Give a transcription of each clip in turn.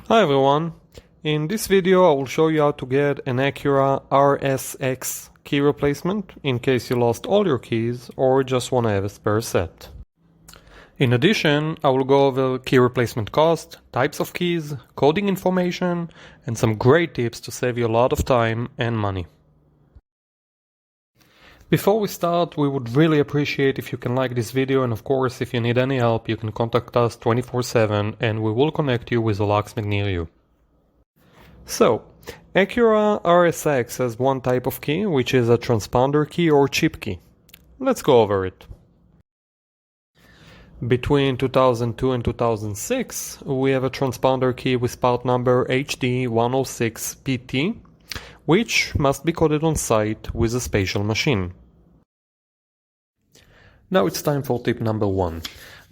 Hi everyone, in this video I will show you how to get an Acura RSX key replacement in case you lost all your keys or just want to have a spare set. In addition, I will go over key replacement cost, types of keys, coding information, and some great tips to save you a lot of time and money. Before we start, we would really appreciate if you can like this video, and of course if you need any help you can contact us 24/7 and we will connect you with a locksmith near you. So, Acura RSX has one type of key, which is a transponder key or chip key. Let's go over it. Between 2002 and 2006, we have a transponder key with part number HD106PT, which must be coded on site with a special machine. Now it's time for tip number 1.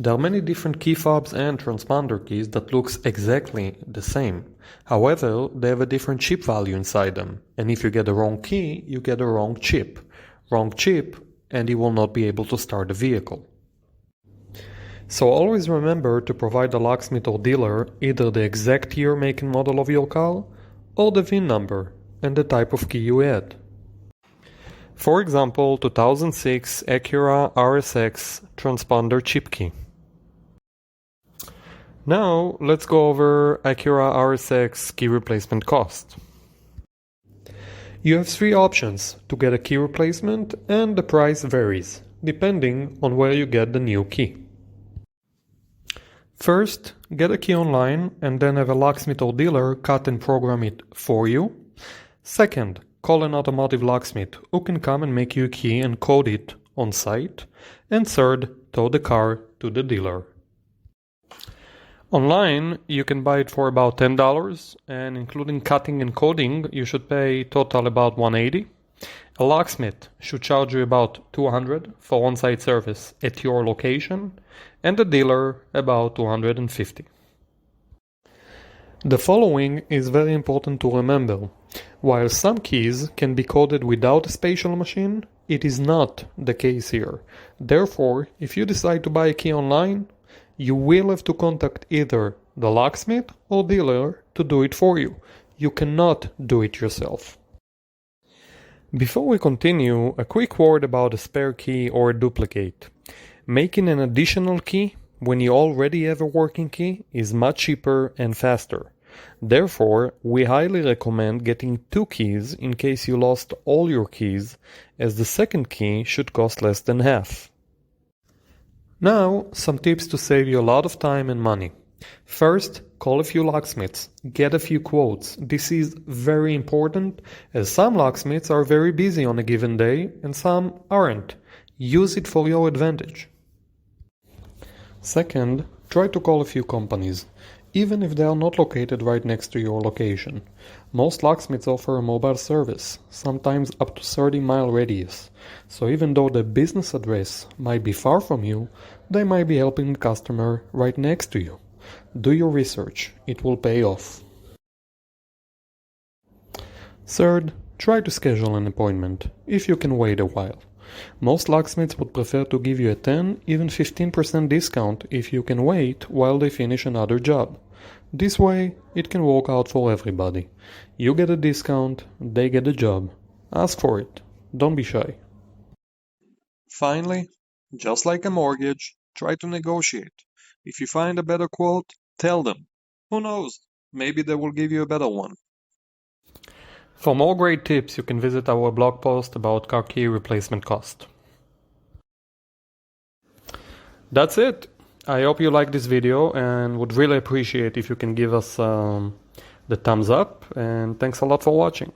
There are many different key fobs and transponder keys that looks exactly the same. However, they have a different chip value inside them, and if you get the wrong key, you get the wrong chip. Wrong chip, and you will not be able to start the vehicle. So always remember to provide the locksmith or dealer either the exact year, make and model of your car, or the VIN number and the type of key you had. For example, 2006 Acura RSX transponder chip key. Now let's go over Acura RSX key replacement cost. You have 3 options to get a key replacement, and the price varies depending on where you get the new key. First, get a key online and then have a locksmith or dealer cut and program it for you. Second, call an automotive locksmith who can come and make you a key and code it on site. And third, tow the car to the dealer. Online, you can buy it for about $10, and including cutting and coding, you should pay total about $180. A locksmith should charge you about $200 for on-site service at your location, and the dealer about $250. The following is very important to remember. While some keys can be coded without a special machine, it is not the case here. Therefore, if you decide to buy a key online, you will have to contact either the locksmith or dealer to do it for you. You cannot do it yourself. Before we continue, a quick word about a spare key or a duplicate. Making an additional key when you already have a working key is much cheaper and faster. Therefore, we highly recommend getting 2 keys in case you lost all your keys, as the second key should cost less than half. Now, some tips to save you a lot of time and money. First, call a few locksmiths, get a few quotes. This is very important, as some locksmiths are very busy on a given day and some aren't. Use it for your advantage. Second, try to call a few companies, even if they are not located right next to your location. Most locksmiths offer a mobile service, sometimes up to 30-mile radius. So even though the business address might be far from you, they might be helping the customer right next to you. Do your research, it will pay off. Third, try to schedule an appointment, if you can wait a while. Most locksmiths would prefer to give you a 10, even 15% discount if you can wait while they finish another job. This way, it can work out for everybody. You get a discount, they get a job. Ask for it. Don't be shy. Finally, just like a mortgage, try to negotiate. If you find a better quote, tell them. Who knows? Maybe they will give you a better one. For more great tips, you can visit our blog post about car key replacement cost. That's it. I hope you liked this video and would really appreciate if you can give us the thumbs up, and thanks a lot for watching.